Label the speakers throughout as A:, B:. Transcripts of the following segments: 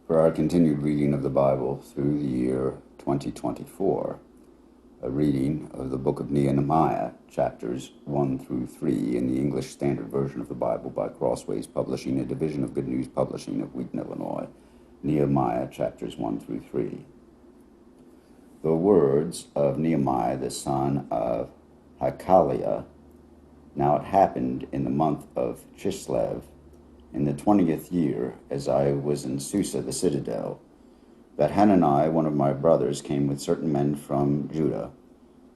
A: For our continued reading of the Bible through the year 2024, a reading of the book of Nehemiah, chapters 1 through 3 in the English Standard Version of the Bible by Crossways Publishing, a division of Good News Publishing of Wheaton, Illinois. Nehemiah, chapters 1 through 3. The words of Nehemiah, the son of Hakaliah. Now it happened in the month of Chislev, in the 20th year, as I was in Susa the citadel, that Hanani, one of my brothers, came with certain men from Judah.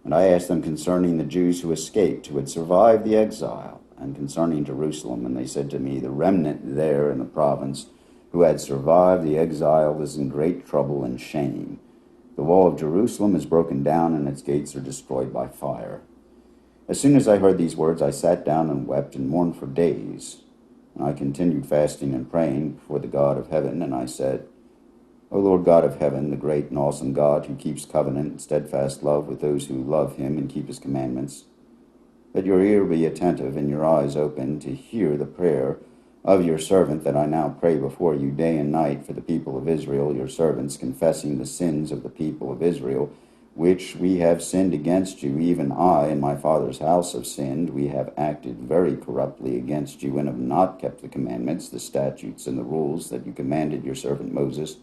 A: And I asked them concerning the Jews who escaped, who had survived the exile, and concerning Jerusalem. And they said to me, the remnant there in the province who had survived the exile is in great trouble and shame. The wall of Jerusalem is broken down, and its gates are destroyed by fire. As soon as I heard these words, I sat down and wept and mourned for days. And I continued fasting and praying before the God of heaven, and I said, O Lord God of heaven, the great and awesome God who keeps covenant and steadfast love with those who love him and keep his commandments, let your ear be attentive and your eyes open to hear the prayer of your servant that I now pray before you day and night for the people of Israel, your servants, confessing the sins of the people of Israel, which we have sinned against you. Even I and my father's house have sinned. We have acted very corruptly against you and have not kept the commandments, the statutes, and the rules that you commanded your servant Moses.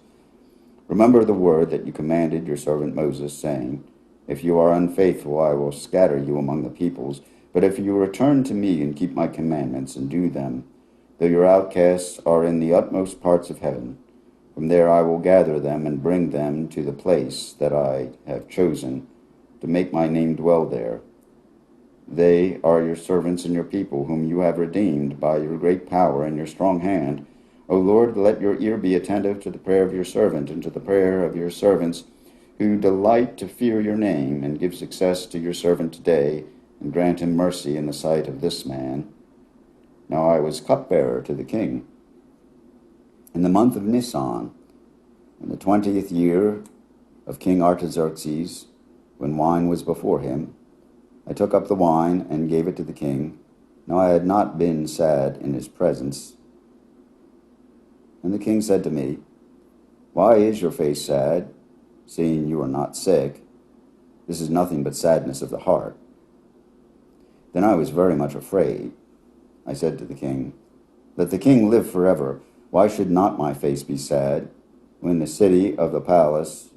A: Remember the word that you commanded your servant Moses, saying, if you are unfaithful, I will scatter you among the peoples. But if you return to me and keep my commandments and do them, though your outcasts are in the utmost parts of heaven, from there I will gather them and bring them to the place that I have chosen to make my name dwell there. They are your servants and your people, whom you have redeemed by your great power and your strong hand. O Lord, let your ear be attentive to the prayer of your servant and to the prayer of your servants who delight to fear your name, and give success to your servant today, and grant him mercy in the sight of this man. Now I was cupbearer to the king. In the month of Nisan, in the 20th year of King Artaxerxes, when wine was before him, I took up the wine and gave it to the king. Now I had not been sad in his presence. And the king said to me, why is your face sad, seeing you are not sick? This is nothing but sadness of the heart. Then I was very much afraid. I said to the king, let the king live forever. Why should not my face be sad when the city of the place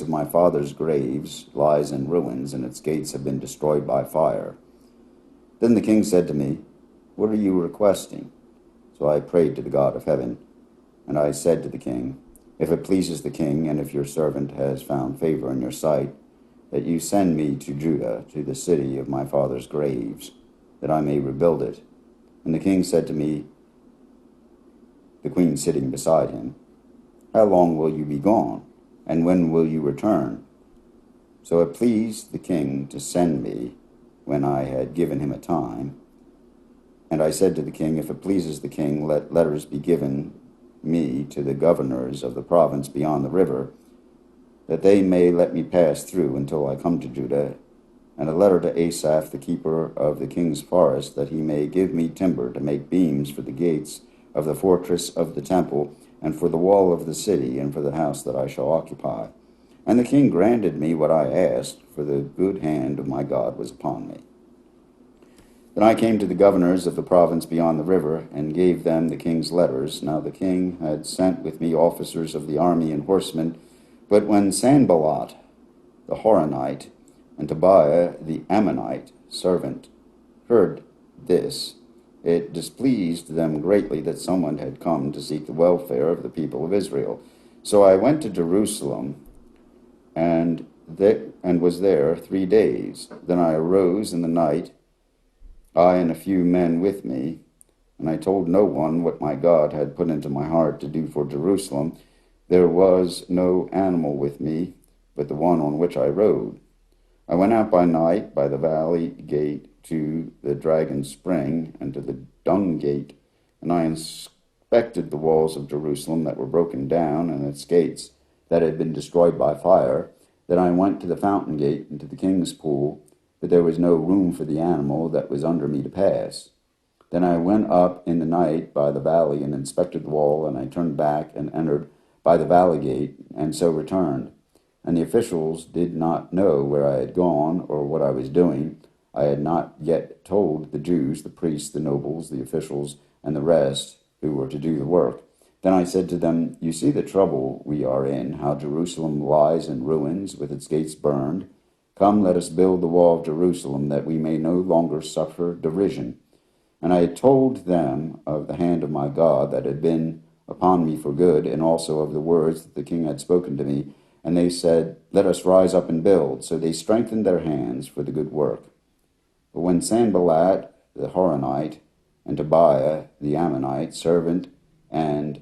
A: of my father's graves lies in ruins and its gates have been destroyed by fire? Then the king said to me, what are you requesting? So I prayed to the God of heaven, and I said to the king, if it pleases the king, and if your servant has found favor in your sight, that you send me to Judah, to the city of my father's graves, that I may rebuild it. And the king said to me, the queen sitting beside him, how long will you be gone, and when will you return? So it pleased the king to send me when I had given him a time. And I said to the king, if it pleases the king, let letters be given me to the governors of the province beyond the river, that they may let me pass through until I come to Judah, and a letter to Asaph, the keeper of the king's forest, that he may give me timber to make beams for the gates of the fortress of the temple, and for the wall of the city, and for the house that I shall occupy. And the king granted me what I asked, for the good hand of my God was upon me. Then I came to the governors of the province beyond the river, and gave them the king's letters. Now the king had sent with me officers of the army and horsemen, but when Sanballat the Horonite and Tobiah the Ammonite servant heard this, it displeased them greatly that someone had come to seek the welfare of the people of Israel. So I went to Jerusalem and was there 3 days. Then I arose in the night, I and a few men with me, and I told no one what my God had put into my heart to do for Jerusalem. There was no animal with me but the one on which I rode. I went out by night by the valley gate to the Dragon Spring and to the Dung Gate, and I inspected the walls of Jerusalem that were broken down and its gates that had been destroyed by fire. Then I went to the fountain gate and to the king's pool, but there was no room for the animal that was under me to pass. Then I went up in the night by the valley and inspected the wall, and I turned back and entered by the valley gate, and so returned. And the officials did not know where I had gone or what I was doing. I had not yet told the Jews, the priests, the nobles, the officials, and the rest who were to do the work. Then I said to them, "You see the trouble we are in, how Jerusalem lies in ruins with its gates burned. Come, let us build the wall of Jerusalem, that we may no longer suffer derision." And I had told them of the hand of my God that had been upon me for good, and also of the words that the king had spoken to me. And they said, "Let us rise up and build." So they strengthened their hands for the good work. But when Sanballat the Horonite, and Tobiah the Ammonite servant, and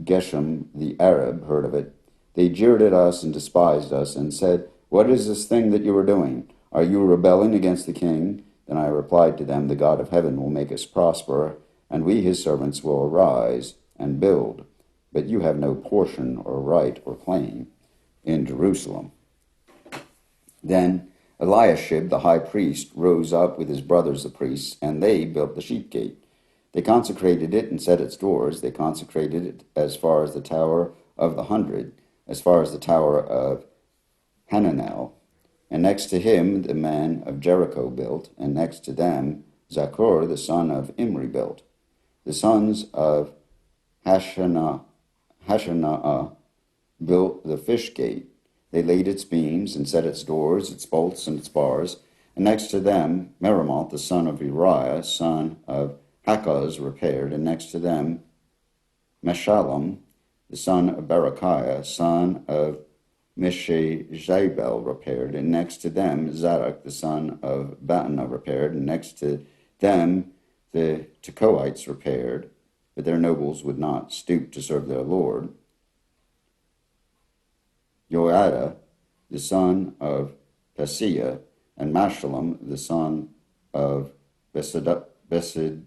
A: Geshem the Arab heard of it, they jeered at us and despised us, and said, "What is this thing that you are doing? Are you rebelling against the king?" Then I replied to them, "The God of heaven will make us prosper, and we his servants will arise and build. But you have no portion or right or claim in Jerusalem." Then Eliashib the high priest rose up with his brothers the priests, and they built the sheep gate. They consecrated it and set its doors. They consecrated it as far as the Tower of the 100, as far as the Tower of Hananel. And next to him the men of Jericho built, and next to them Zaccur the son of Imri built. The sons of Hashanah built the fish gate. They laid its beams and set its doors, its bolts, and its bars. And next to them Meremoth the son of Uriah, son of Hakkoz, repaired. And next to them Meshullam the son of Berechiah, son of Meshezabel, repaired. And next to them Zadok the son of Baana repaired. And next to them the Tekoites repaired, but their nobles would not stoop to serve their lord. Joiada the son of Paseah, and Meshullam the son of Besedaiah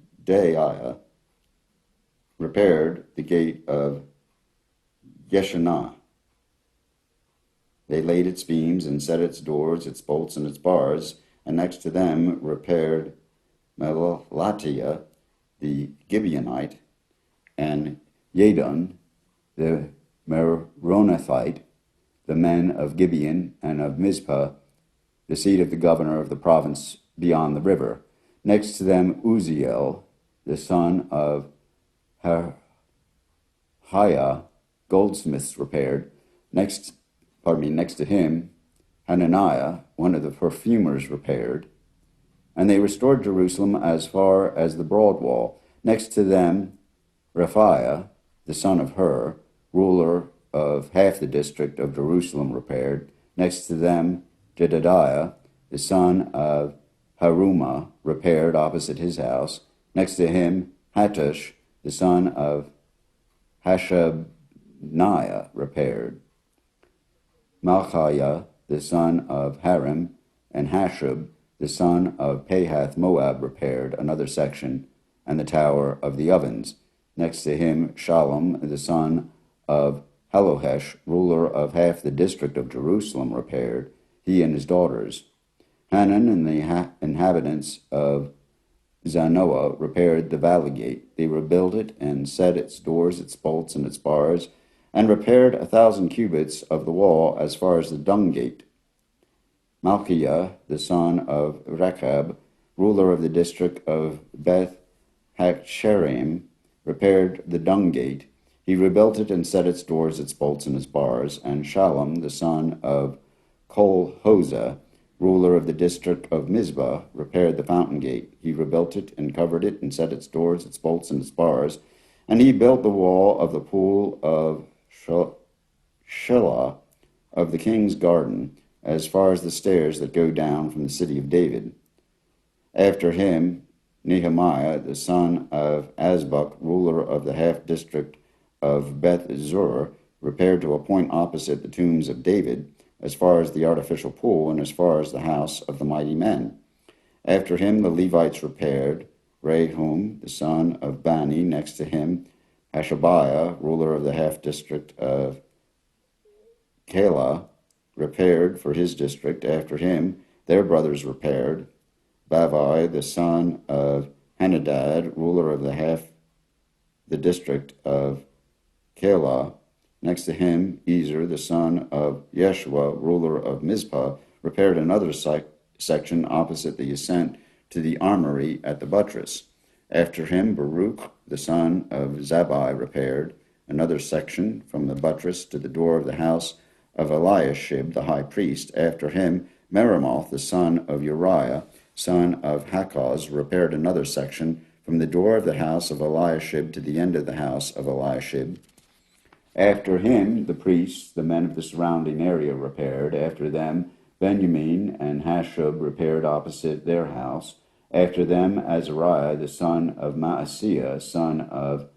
A: repaired the gate of Yeshanah. They laid its beams and set its doors, its bolts, and its bars, and next to them repaired Melatiah the Gibeonite, and Yadon the Meronothite, the men of Gibeon and of Mizpah, the seat of the governor of the province beyond the river. Next to them Uzziel, the son of Harhaiah, goldsmiths repaired. Next to him Hananiah, one of the perfumers, repaired. And they restored Jerusalem as far as the broad wall. Next to them Rephaiah, the son of Hur, ruler of half the district of Jerusalem, repaired. Next to them Jedediah, the son of Harumah, repaired opposite his house. Next to him Hattush, the son of Hashabniah, repaired. Malchiah, the son of Harim, and Hashub, the son of Pahath Moab, repaired another section, and the Tower of the Ovens. Next to him Shallum, the son of Halohesh, ruler of half the district of Jerusalem, repaired, he and his daughters. Hanan and the inhabitants of Zanoah repaired the valley gate. They rebuilt it and set its doors, its bolts, and its bars, and repaired 1,000 cubits of the wall as far as the dung gate. Malchiah, the son of Rechab, ruler of the district of Beth Haccherem, repaired the dung gate. He rebuilt it and set its doors, its bolts, and its bars. And Shallum, the son of Kol-Hozeh, ruler of the district of Mizpah, repaired the fountain gate. He rebuilt it and covered it and set its doors, its bolts, and its bars. And he built the wall of the pool of Shelah of the king's garden, as far as the stairs that go down from the city of David. After him, Nehemiah, the son of Azbuk, ruler of the half district of Beth Zur, repaired to a point opposite the tombs of David, as far as the artificial pool and as far as the house of the mighty men. After him the Levites repaired. Rehum, the son of Bani, next to him Hashabiah, ruler of the half district of Keilah, repaired for his district. After him their brothers repaired. Bavai, the son of Henadad, ruler of the district of Keilah. Next to him, Ezer, the son of Yeshua, ruler of Mizpah, repaired another section opposite the ascent to the armory at the buttress. After him, Baruch, the son of Zabbai, repaired another section from the buttress to the door of the house of Eliashib, the high priest. After him, Meremoth, the son of Uriah, son of Hakkoz, repaired another section from the door of the house of Eliashib to the end of the house of Eliashib. After him, the priests, the men of the surrounding area, repaired. After them, Benjamin and Hashub repaired opposite their house. After them, Azariah, the son of Maaseiah, son of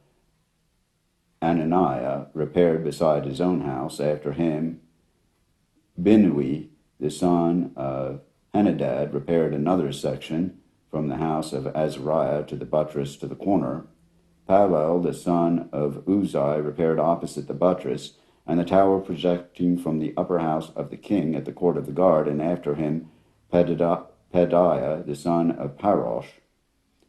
A: Ananiah, repaired beside his own house. After him, Binnui, the son of Henadad, repaired another section from the house of Azariah to the buttress to the corner. Palel, the son of Uzai, repaired opposite the buttress, and the tower projecting from the upper house of the king at the court of the guard, and after him Pedaiah, the son of Parosh.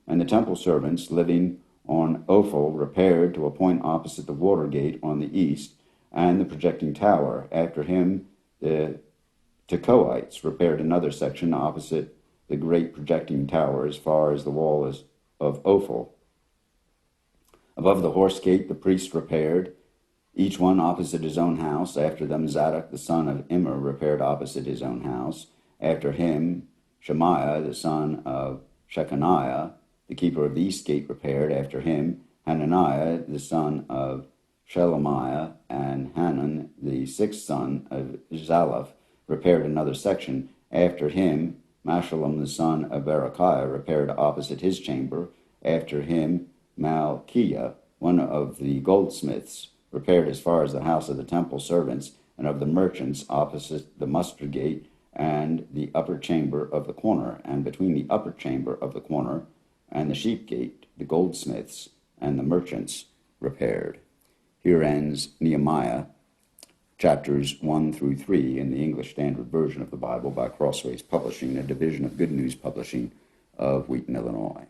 A: And the temple servants living on Ophel repaired to a point opposite the water gate on the east, and the projecting tower. After him the Tekoites repaired another section opposite the great projecting tower as far as the wall of Ophel. Above the horse gate the priests repaired, each one opposite his own house. After them Zadok the son of Immer repaired opposite his own house. After him Shemaiah the son of Shechaniah, the keeper of the east gate, repaired. After him Hananiah the son of Shelemiah and Hanan the sixth son of Zalaph repaired another section. After him Meshullam the son of Berechiah repaired opposite his chamber. After him Malchiah, one of the goldsmiths, repaired as far as the house of the temple servants and of the merchants opposite the muster gate and the upper chamber of the corner, and between the upper chamber of the corner and the sheep gate, the goldsmiths and the merchants repaired. Here ends Nehemiah, chapters 1 through 3 in the English Standard Version of the Bible by Crossways Publishing, a division of Good News Publishing of Wheaton, Illinois.